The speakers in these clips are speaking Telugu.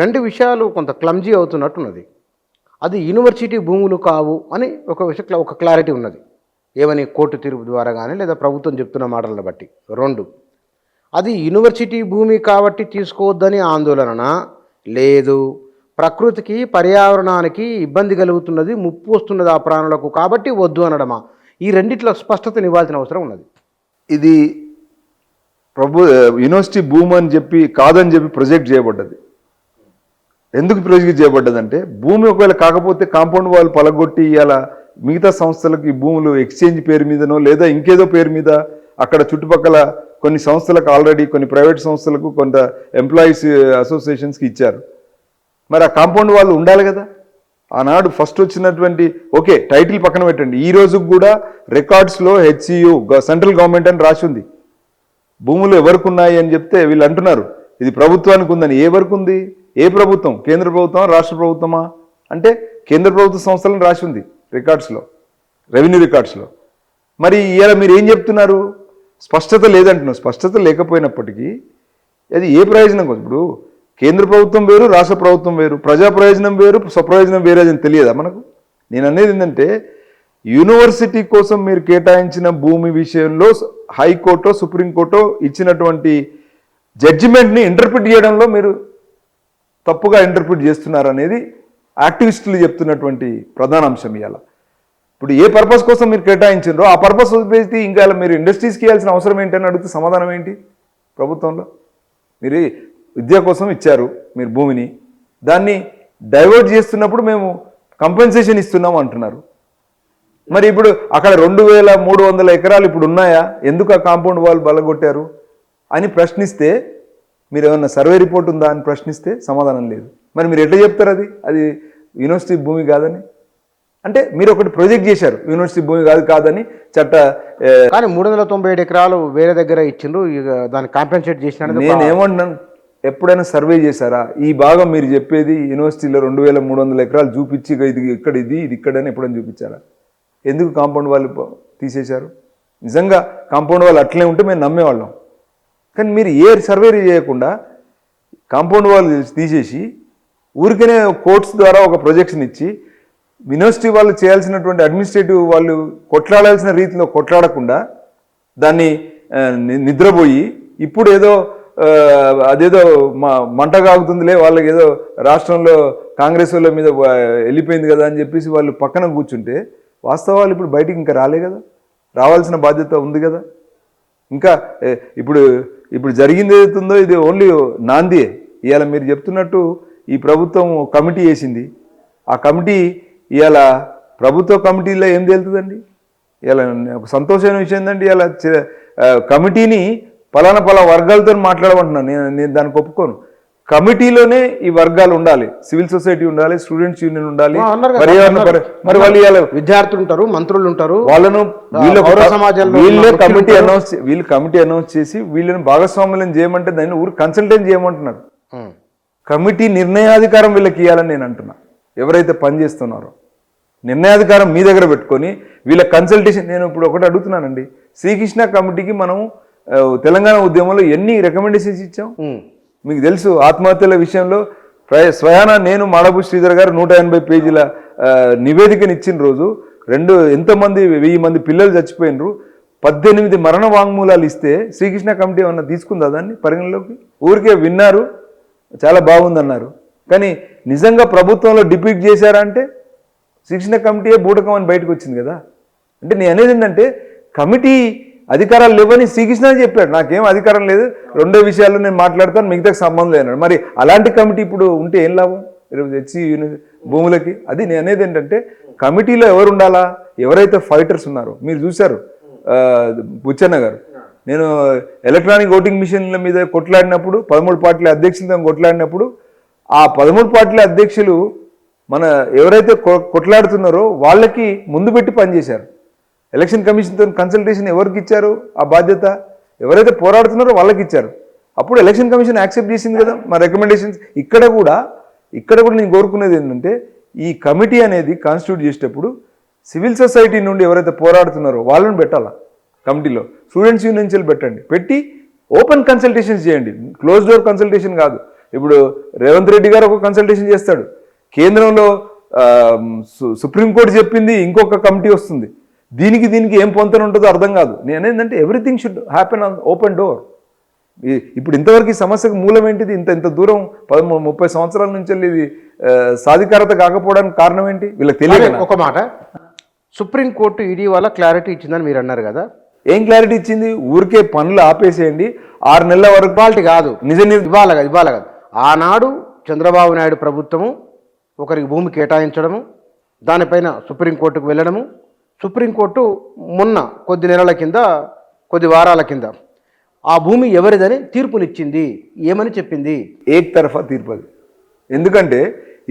2 విషయాలు కొంత క్లమ్జీ అవుతున్నట్టున్నది. అది యూనివర్సిటీ భూములు కావు అని ఒక క్లారిటీ ఉన్నది. ఏమని కోర్టు తీర్పు ద్వారా గానీ లేదా ప్రభుత్వం చెప్తున్న మాటలను బట్టి. 2 అది యూనివర్సిటీ భూమి కాబట్టి తీసుకోవద్దని ఆందోళననా? లేదు ప్రకృతికి, పర్యావరణానికి ఇబ్బంది కలుగుతున్నది, ముప్పు వస్తున్నది ఆ ప్రాణులకు కాబట్టి వద్దు అనడమా? ఈ రెండిట్లో స్పష్టతనివ్వాల్సిన అవసరం ఉన్నది. ఇది యూనివర్సిటీ భూమి అని చెప్పి కాదని చెప్పి ప్రొజెక్ట్ చేయబడ్డది. ఎందుకు ప్రొజెక్ట్ చేయబడ్డదంటే భూమి ఒకవేళ కాకపోతే కాంపౌండ్ వాళ్ళు పలగొట్టి ఇవాళ మిగతా సంస్థలకు ఈ భూములు ఎక్స్చేంజ్ పేరు మీదనో లేదా ఇంకేదో పేరు మీద అక్కడ చుట్టుపక్కల కొన్ని సంస్థలకు ఆల్రెడీ కొన్ని ప్రైవేట్ సంస్థలకు కొంత ఎంప్లాయీస్ అసోసియేషన్స్కి ఇచ్చారు. మరి ఆ కాంపౌండ్ వాళ్ళు ఉండాలి కదా. ఆనాడు ఫస్ట్ వచ్చినటువంటి ఓకే టైటిల్ పక్కన పెట్టండి, ఈ రోజుకు కూడా రికార్డ్స్లో హెచ్సియు సెంట్రల్ గవర్నమెంట్ అని రాసి ఉంది. భూములు ఎవరికి ఉన్నాయి అని చెప్తే వీళ్ళు అంటున్నారు ఇది ప్రభుత్వానికి ఉందని. ఏ వరకు ఉంది? ఏ ప్రభుత్వం? కేంద్ర ప్రభుత్వమా రాష్ట్ర ప్రభుత్వమా అంటే కేంద్ర ప్రభుత్వ సంస్థలను రాసి ఉంది రికార్డ్స్లో, రెవెన్యూ రికార్డ్స్లో. మరి ఇలా మీరు ఏం చెప్తున్నారు? స్పష్టత లేదంటున్నారు. స్పష్టత లేకపోయినప్పటికీ అది ఏ ప్రయోజనం కోసం? ఇప్పుడు కేంద్ర ప్రభుత్వం వేరు, రాష్ట్ర ప్రభుత్వం వేరు, ప్రజా ప్రయోజనం వేరు, స్వప్రయోజనం వేరే అని తెలియదా మనకు? నేను అనేది ఏంటంటే యూనివర్సిటీ కోసం మీరు కేటాయించిన భూమి విషయంలో హైకోర్టు సుప్రీంకోర్టు ఇచ్చినటువంటి జడ్జిమెంట్ని ఇంటర్ప్రిట్ చేయడంలో మీరు తప్పుగా ఇంటర్ప్రిట్ చేస్తున్నారు అనేది యాక్టివిస్టులు చెప్తున్నటువంటి ప్రధాన అంశం. ఇవాళ ఇప్పుడు ఏ పర్పస్ కోసం మీరు కేటాయించారో ఆ పర్పస్ వదిలేసి ఇంకా మీరు ఇండస్ట్రీస్కి ఇవ్వాల్సిన అవసరం ఏంటని అడిగితే సమాధానం ఏంటి? ప్రభుత్వంలో మీరు విద్య కోసం ఇచ్చారు మీరు భూమిని, దాన్ని డైవర్ట్ చేస్తున్నప్పుడు మేము కంపెన్సేషన్ ఇస్తున్నాం అంటున్నారు. మరి ఇప్పుడు అక్కడ 2300 ఎకరాలు ఇప్పుడు ఉన్నాయా? ఎందుకు ఆ కాంపౌండ్ వాళ్ళు బలగొట్టారు అని ప్రశ్నిస్తే, మీరు ఏమన్నా సర్వే రిపోర్ట్ ఉందా అని ప్రశ్నిస్తే సమాధానం లేదు. మరి మీరు ఎట్లా చెప్తారు అది యూనివర్సిటీ భూమి కాదని? అంటే మీరు ఒకటి ప్రొజెక్ట్ చేశారు యూనివర్సిటీ భూమి కాదని కానీ 397 ఎకరాలు వేరే దగ్గర ఇచ్చిండ్రు, దాన్ని కాంపెన్సేట్ చేసిన. నేను ఏమంటున్నాను, ఎప్పుడైనా సర్వే చేశారా? ఈ భాగం మీరు చెప్పేది యూనివర్సిటీలో 2300 ఎకరాలు చూపించి ఇది ఇక్కడ ఇది ఇక్కడని ఎప్పుడైనా చూపించారా? ఎందుకు కాంపౌండ్ వాళ్ళు తీసేశారు? నిజంగా కాంపౌండ్ వాళ్ళు అట్లే ఉంటే మేము నమ్మేవాళ్ళం. కానీ మీరు ఏ సర్వే చేయకుండా కాంపౌండ్ వాళ్ళు తీసేసి ఊరికనే కోర్ట్స్ ద్వారా ఒక ప్రొజెక్షన్ ఇచ్చి యూనివర్సిటీ వాళ్ళు చేయాల్సినటువంటి అడ్మినిస్ట్రేటివ్ వాళ్ళు కొట్లాడాల్సిన రీతిలో కొట్లాడకుండా దాన్ని నిద్రపోయి ఇప్పుడు ఏదో అదేదో మంటగాగుతుందిలే వాళ్ళకి ఏదో రాష్ట్రంలో కాంగ్రెస్ వాళ్ళ మీద వెళ్ళిపోయింది కదా అని చెప్పేసి వాళ్ళు పక్కన కూర్చుంటే వాస్తవాలు ఇప్పుడు బయటికి ఇంకా రాలే కదా, రావాల్సిన బాధ్యత ఉంది కదా. ఇంకా ఇప్పుడు జరిగింది ఏదైతుందో ఇది ఓన్లీ నాందియే. ఇవాళ మీరు చెప్తున్నట్టు ఈ ప్రభుత్వం కమిటీ వేసింది, ఆ కమిటీ ఇవాళ ప్రభుత్వ కమిటీలో ఏం తేలుతుందండి? ఇలా ఒక సంతోషమైన విషయం ఏంటంటే ఇలా కమిటీని పలానా వర్గాలతో మాట్లాడమంటున్నాను నేను దానికి ఒప్పుకోను. కమిటీలోనే ఈ వర్గాలు ఉండాలి, సివిల్ సొసైటీ ఉండాలి, స్టూడెంట్స్ యూనియన్ ఉండాలి, మరి వాళ్ళు విద్యార్థులు ఉంటారు, మంత్రులు ఉంటారు, వాళ్ళను వీళ్ళు కమిటీ అనౌన్స్ చేసి వీళ్ళని భాగస్వామ్యం చేయమంటే దాన్ని ఊరు కన్సల్టెంట్ చేయమంటున్నారు. కమిటీ నిర్ణయాధికారం వీళ్ళకి ఇవ్వాలని నేను అంటున్నా. ఎవరైతే పనిచేస్తున్నారో నిర్ణయాధికారం మీ దగ్గర పెట్టుకొని వీళ్ళ కన్సల్టేషన్. నేను ఇప్పుడు ఒకటి అడుగుతున్నానండి, శ్రీకృష్ణ కమిటీకి మనం తెలంగాణ ఉద్యమంలో ఎన్ని రికమెండేషన్స్ ఇచ్చాం మీకు తెలుసు. ఆత్మహత్యల విషయంలో స్వయాన నేను మాడపు శ్రీధర్ గారు 180 పేజీల నివేదికను ఇచ్చిన రోజు ఎంతమంది 1000 మంది పిల్లలు చచ్చిపోయినరు, 18 మరణ వాంగ్మూలాలు ఇస్తే శ్రీకృష్ణ కమిటీ ఏమన్నా తీసుకుందా దాన్ని పరిగణలోకి? ఊరికే విన్నారు, చాలా బాగుందన్నారు. కానీ నిజంగా ప్రభుత్వంలో డిపీట్ చేశారా అంటే శ్రీకృష్ణ కమిటీయే బూటకం అని బయటకు వచ్చింది కదా. అంటే నేను అనేది ఏంటంటే కమిటీ అధికారాలు లేవని శ్రీకృష్ణ చెప్పాడు, నాకేం అధికారం లేదు, 2 విషయాల్లో నేను మాట్లాడతాను, మిగతా సంబంధం లేదన్నాడు. మరి అలాంటి కమిటీ ఇప్పుడు ఉంటే ఏం లాభం హెచ్సి భూములకి? అది నేను అనేది ఏంటంటే కమిటీలో ఎవరు ఉండాలా? ఎవరైతే ఫైటర్స్ ఉన్నారో మీరు చూశారు. బుచ్చన్న గారు, నేను ఎలక్ట్రానిక్ ఓటింగ్ మిషన్ల మీద కొట్లాడినప్పుడు 13 పార్టీల అధ్యక్షులతో కొట్లాడినప్పుడు ఆ 13 పార్టీల అధ్యక్షులు మన ఎవరైతే కొట్లాడుతున్నారో వాళ్ళకి ముందు పెట్టి పనిచేశారు. ఎలక్షన్ కమిషన్తో కన్సల్టేషన్ ఎవరికి ఇచ్చారు ఆ బాధ్యత? ఎవరైతే పోరాడుతున్నారో వాళ్ళకి ఇచ్చారు. అప్పుడు ఎలక్షన్ కమిషన్ యాక్సెప్ట్ చేసింది కదా మా రికమెండేషన్స్. ఇక్కడ కూడా నేను కోరుకునేది ఏంటంటే ఈ కమిటీ అనేది కాన్స్టిట్యూట్ చేసేటప్పుడు సివిల్ సొసైటీ నుండి ఎవరైతే పోరాడుతున్నారో వాళ్ళని పెట్టాలా కమిటీలో, స్టూడెంట్స్ యూనియన్స్ పెట్టండి, పెట్టి ఓపెన్ కన్సల్టేషన్స్ చేయండి, క్లోజ్ డోర్ కన్సల్టేషన్ కాదు. ఇప్పుడు రేవంత్ రెడ్డి గారు ఒక కన్సల్టేషన్ చేస్తాడు, కేంద్రంలో సుప్రీంకోర్టు చెప్పింది ఇంకొక కమిటీ వస్తుంది, దీనికి ఏం పొంతన ఉంటుందో అర్థం కాదు. నేనేంటంటే everything should happen on open door. ఇప్పుడు ఇంతవరకు ఈ సమస్యకు మూలం ఏంటిది? ఇంత దూరం 30 సంవత్సరాల నుంచి ఇది సాధికారత కాకపోవడానికి కారణం ఏంటి? వీళ్ళకి తెలియదు. ఒక మాట, సుప్రీంకోర్టు ఈడీ వల్ల క్లారిటీ ఇచ్చిందని మీరు అన్నారు కదా, ఏం క్లారిటీ ఇచ్చింది? ఊరికే పనులు ఆపేసేయండి 6 నెలల వరకు. క్వాలిటీ కాదు, నిజం ఇవ్వాలి కాదు. ఆనాడు చంద్రబాబు నాయుడు ప్రభుత్వము ఒకరికి భూమి కేటాయించడము, దానిపైన సుప్రీంకోర్టుకు వెళ్ళడము, సుప్రీంకోర్టు మొన్న కొద్ది వారాల కింద ఆ భూమి ఎవరిదని తీర్పునిచ్చింది. ఏమని చెప్పింది? ఏకతరఫా తీర్పు అది. ఎందుకంటే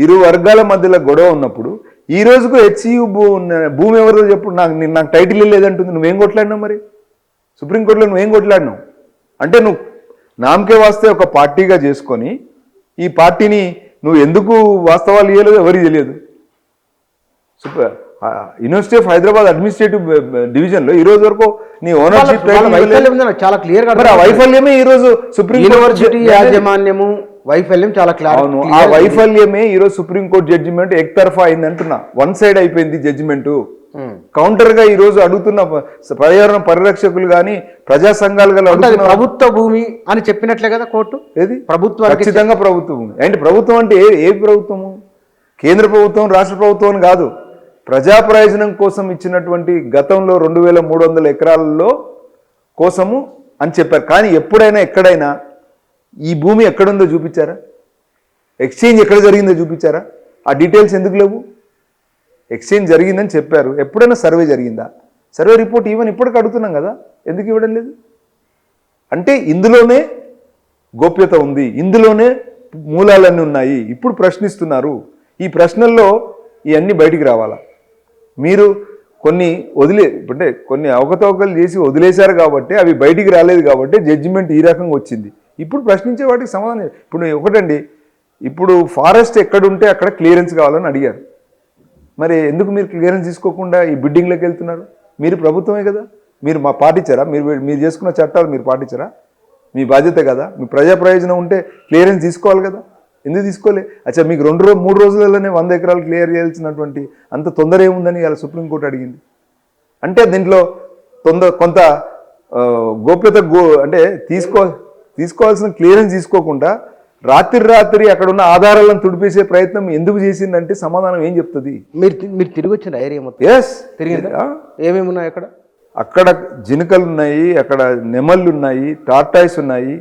ఇరు వర్గాల మధ్యలో గొడవ ఉన్నప్పుడు ఈ రోజుకు హెచ్సియు భూమి ఎవరిదో చెప్పు, నాకు టైటిల్ లేదంటుంది. నువ్వేం కొట్లాడినావు? మరి సుప్రీంకోర్టులో నువ్వేం కొట్లాడినావు? అంటే నువ్వు నామకే వాస్తే ఒక పార్టీగా చేసుకొని ఈ పార్టీని నువ్వు ఎందుకు వాస్తవాలు ఇవ్వలేదు ఎవరికి తెలియదు. యూనివర్సిటీ ఆఫ్ హైదరాబాద్ అడ్మినిస్ట్రేటివ్ డివిజన్లో ఈ రోజు వరకు నీ ఓనర్షిప్ చాలా క్లియర్ గా, వైఫల్యమే ఈ రోజు సుప్రీం యూనివర్సిటీ యాజమాన్యము వైఫల్యం చాలా క్లియర్. అవును, ఆ వైఫల్యమే ఈ రోజు సుప్రీంకోర్టు జడ్జిమెంట్ ఏకతరఫా అయింది అంటున్నా. వన్ సైడ్ అయిపోయింది జడ్జిమెంట్. కౌంటర్ గా ఈ రోజు అడుగుతున్న పర్యావరణ పరిరక్షకులు గాని ప్రజా సంఘాలు ప్రభుత్వ భూమి అని చెప్పినట్లే కదా కోర్టు. ఏది ప్రభుత్వం? ఖచ్చితంగా ప్రభుత్వ భూమి. ఏంటి ప్రభుత్వం అంటే ఏ ప్రభుత్వము? కేంద్ర ప్రభుత్వం, రాష్ట్ర ప్రభుత్వం కాదు. ప్రజా ప్రయోజనం కోసం ఇచ్చినటువంటి గతంలో 2300 ఎకరాలలో కోసము అని చెప్పారు. కానీ ఎప్పుడైనా ఎక్కడైనా ఈ భూమి ఎక్కడుందో చూపించారా? ఎక్స్చేంజ్ ఎక్కడ జరిగిందో చూపించారా? ఆ డీటెయిల్స్ ఎందుకు లేవు? ఎక్స్చేంజ్ జరిగిందని చెప్పారు, ఎప్పుడైనా సర్వే జరిగిందా? సర్వే రిపోర్ట్ ఈవెన్ ఇప్పటికి అడుగుతున్నాం కదా, ఎందుకు ఇవ్వడం లేదు? అంటే ఇందులోనే గోప్యత ఉంది, ఇందులోనే మూలాలన్నీ ఉన్నాయి. ఇప్పుడు ప్రశ్నిస్తున్నారు. ఈ ప్రశ్నల్లో ఇవన్నీ బయటికి రావాలా? మీరు కొన్ని అవకతవకలు చేసి వదిలేశారు కాబట్టి, అవి బయటికి రాలేదు కాబట్టి జడ్జిమెంట్ ఈ రకంగా వచ్చింది. ఇప్పుడు ప్రశ్నించే వాటికి సమాధానం. ఇప్పుడు ఒకటండి, ఇప్పుడు ఫారెస్ట్ ఎక్కడుంటే అక్కడ క్లియరెన్స్ కావాలని అడిగారు. మరి ఎందుకు మీరు క్లియరెన్స్ తీసుకోకుండా ఈ బిడ్డింగ్లోకి వెళ్తున్నారు? మీరు ప్రభుత్వమే కదా, మీరు పాటించారా? మీరు చేసుకున్న చట్టాలు మీరు పాటించారా? మీ బాధ్యత కదా. మీ ప్రజా ప్రయోజనం ఉంటే క్లియరెన్స్ తీసుకోవాలి కదా, ఎందుకు తీసుకోలే? అచ్చా, మీకు 2-3 రోజులలోనే 100 ఎకరాలు క్లియర్ చేయాల్సినటువంటి అంత తొందర ఏముందని ఇలా సుప్రీంకోర్టు అడిగింది. అంటే దీంట్లో కొంత గోప్యత అంటే తీసుకోవాల్సిన క్లియరెన్స్ తీసుకోకుండా రాత్రి అక్కడ ఉన్న ఆధారాలను తుడిపేసే ప్రయత్నం ఎందుకు చేసిందంటే సమాధానం ఏం చెప్తుంది? మీరు తిరిగి వచ్చిన ఏరియా మొత్తం? ఎస్, తిరిగిందా? ఏమేమి ఉన్నాయి అక్కడ? అక్కడ జినుకలు ఉన్నాయి, అక్కడ నెమళ్ళు ఉన్నాయి, టార్టాయిస్ ఉన్నాయి.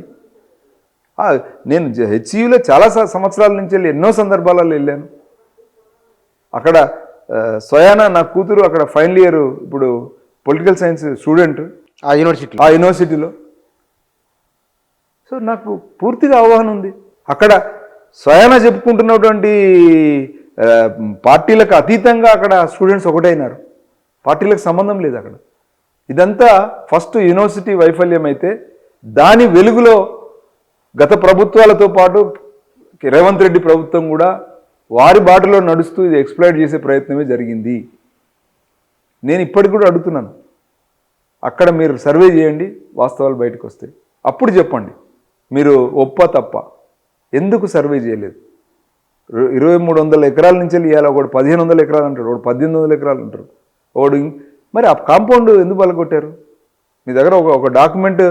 నేను హెచ్సియులో చాలా సంవత్సరాల నుంచి వెళ్ళి ఎన్నో సందర్భాలలో వెళ్ళాను. అక్కడ స్వయానా నా కూతురు అక్కడ ఫైనల్ ఇయర్ ఇప్పుడు పొలిటికల్ సైన్స్ స్టూడెంట్ ఆ యూనివర్సిటీలో. సో నాకు పూర్తిగా అవగాహన ఉంది. అక్కడ స్వయానా చెప్పుకుంటున్నటువంటి పార్టీలకు అతీతంగా అక్కడ స్టూడెంట్స్ ఒకటైనారు, పార్టీలకు సంబంధం లేదు అక్కడ. ఇదంతా ఫస్ట్ యూనివర్సిటీ వైఫల్యం అయితే, దాని వెలుగులో గత ప్రభుత్వాలతో పాటు రేవంత్ రెడ్డి ప్రభుత్వం కూడా వారి బాటలో నడుస్తూ ఇది ఎక్స్ప్లాయిట్ చేసే ప్రయత్నమే జరిగింది. నేను ఇప్పటికి కూడా అడుగుతున్నాను, అక్కడ మీరు సర్వే చేయండి, వాస్తవాలు బయటకు వస్తాయి. అప్పుడు చెప్పండి మీరు ఒప్ప తప్ప. ఎందుకు సర్వే చేయలేదు? 2300 ఎకరాల నుంచి ఇవాళ ఒకడు 1500 ఎకరాలు అంటాడు, ఒకడు 1800 ఎకరాలు అంటారు, ఒకడు. మరి ఆ కాంపౌండ్ ఎందుకు పలగొట్టారు? మీ దగ్గర ఒక డాక్యుమెంట్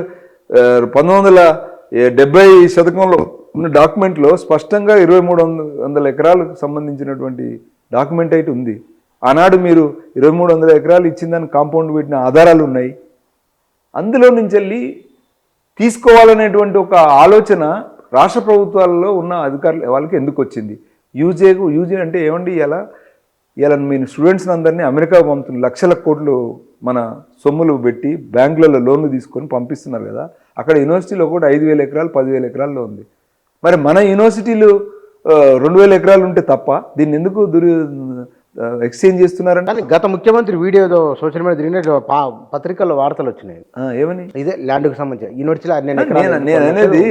1970 శతకంలో ఉన్న డాక్యుమెంట్లో స్పష్టంగా 2300 ఎకరాలకు సంబంధించినటువంటి డాక్యుమెంట్ అయితే ఉంది. ఆనాడు మీరు 2300 ఎకరాలు ఇచ్చిందని కాంపౌండ్ పెట్టిన ఆధారాలు ఉన్నాయి. అందులో నుంచి వెళ్ళి తీసుకోవాలనేటువంటి ఒక ఆలోచన రాష్ట్ర ప్రభుత్వాలలో ఉన్న అధికారులు వాళ్ళకి ఎందుకు వచ్చింది? యూజే అంటే ఏమండి, ఇలా మీరు స్టూడెంట్స్ని అందరినీ అమెరికా పంపుతున్నారు, లక్షల కోట్లు మన సొమ్ములు పెట్టి బ్యాంకులలో లోన్లు తీసుకొని పంపిస్తున్నారు కదా. అక్కడ యూనివర్సిటీలో కూడా 5000 ఎకరాలు 10,000 ఎకరాల్లో ఉంది. మరి మన యూనివర్సిటీలు 2000 ఎకరాలు ఉంటే తప్ప దీన్ని ఎందుకు ఎక్స్చేంజ్ చేస్తున్నారంటే? గత ముఖ్యమంత్రి వీడియో సోషల్ మీడియా తిరిగిన పత్రికల్లో వార్తలు వచ్చినాయి. ఏమని? ఇదే ల్యాండ్కి సంబంధించి యూనివర్సిటీలో నేను అనేది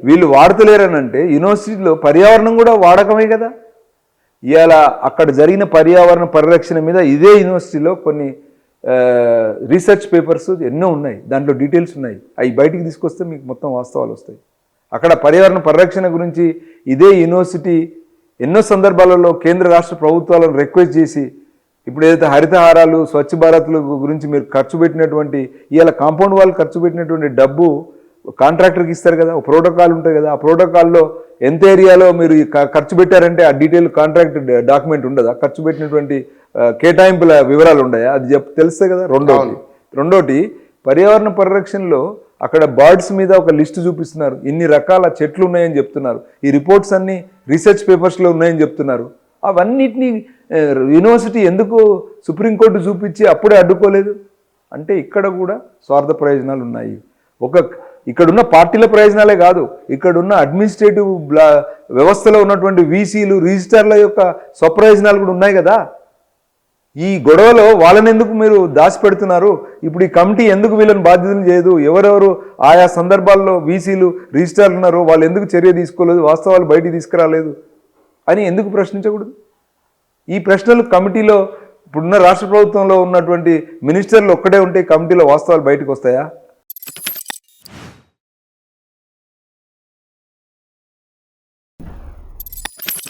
వీళ్ళు వాడుతలేరనంటే యూనివర్సిటీలో పర్యావరణం కూడా వాడకమే కదా. ఇవాళ అక్కడ జరిగిన పర్యావరణ పరిరక్షణ మీద ఇదే యూనివర్సిటీలో కొన్ని రీసెర్చ్ పేపర్స్ ఎన్నో ఉన్నాయి, దాంట్లో డీటెయిల్స్ ఉన్నాయి. అవి బయటికి తీసుకొస్తే మీకు మొత్తం వాస్తవాలు వస్తాయి. అక్కడ పర్యావరణ పరిరక్షణ గురించి ఇదే యూనివర్సిటీ ఎన్నో సందర్భాలలో కేంద్ర రాష్ట్ర ప్రభుత్వాలను రిక్వెస్ట్ చేసి ఇప్పుడు ఏదైతే హరితహారాలు స్వచ్ఛ భారత్ల గురించి మీరు ఖర్చు పెట్టినటువంటి ఇవాళ కాంపౌండ్ వాళ్ళు ఖర్చు పెట్టినటువంటి డబ్బు కాంట్రాక్టర్కి ఇస్తారు కదా, ఒక ప్రోటోకాల్ ఉంటుంది కదా, ఆ ప్రోటోకాల్లో ఎంత ఏరియాలో మీరు ఖర్చు పెట్టారంటే ఆ డీటెయిల్ కాంట్రాక్ట్ డాక్యుమెంట్ ఉండదా, ఖర్చు పెట్టినటువంటి కేటాయింపుల వివరాలు ఉన్నాయా, అది తెలుస్తాయి కదా. రెండోటి పర్యావరణ పరిరక్షణలో అక్కడ బర్డ్స్ మీద ఒక లిస్టు చూపిస్తున్నారు, ఇన్ని రకాల చెట్లు ఉన్నాయని చెప్తున్నారు, ఈ రిపోర్ట్స్ అన్ని రీసెర్చ్ పేపర్స్లో ఉన్నాయని చెప్తున్నారు. అవన్నిటినీ యూనివర్సిటీ ఎందుకు సుప్రీంకోర్టు చూపించి అప్పుడే అడ్డుకోలేదు అంటే ఇక్కడ కూడా స్వార్థ ప్రయోజనాలు ఉన్నాయి. ఇక్కడున్న పార్టీల ప్రయోజనాలే కాదు, ఇక్కడున్న అడ్మినిస్ట్రేటివ్ వ్యవస్థలో ఉన్నటువంటి వీసీలు రిజిస్టర్ల యొక్క స్వప్రయోజనాలు కూడా ఉన్నాయి కదా. ఈ గొడవలో వాళ్ళని ఎందుకు మీరు దాచిపెడుతున్నారు, ఇప్పుడు ఈ కమిటీ ఎందుకు వీళ్ళని బాధ్యతలు చేయదు, ఎవరెవరు ఆయా సందర్భాల్లో వీసీలు రిజిస్టర్లు ఉన్నారో వాళ్ళు ఎందుకు చర్య తీసుకోలేదు, వాస్తవాలు బయటికి తీసుకురాలేదు అని ఎందుకు ప్రశ్నించకూడదు. ఈ ప్రశ్నలు కమిటీలో ఇప్పుడున్న రాష్ట్ర ప్రభుత్వంలో ఉన్నటువంటి మినిస్టర్లు ఒక్కడే ఉంటే కమిటీలో వాస్తవాలు బయటకు వస్తాయా?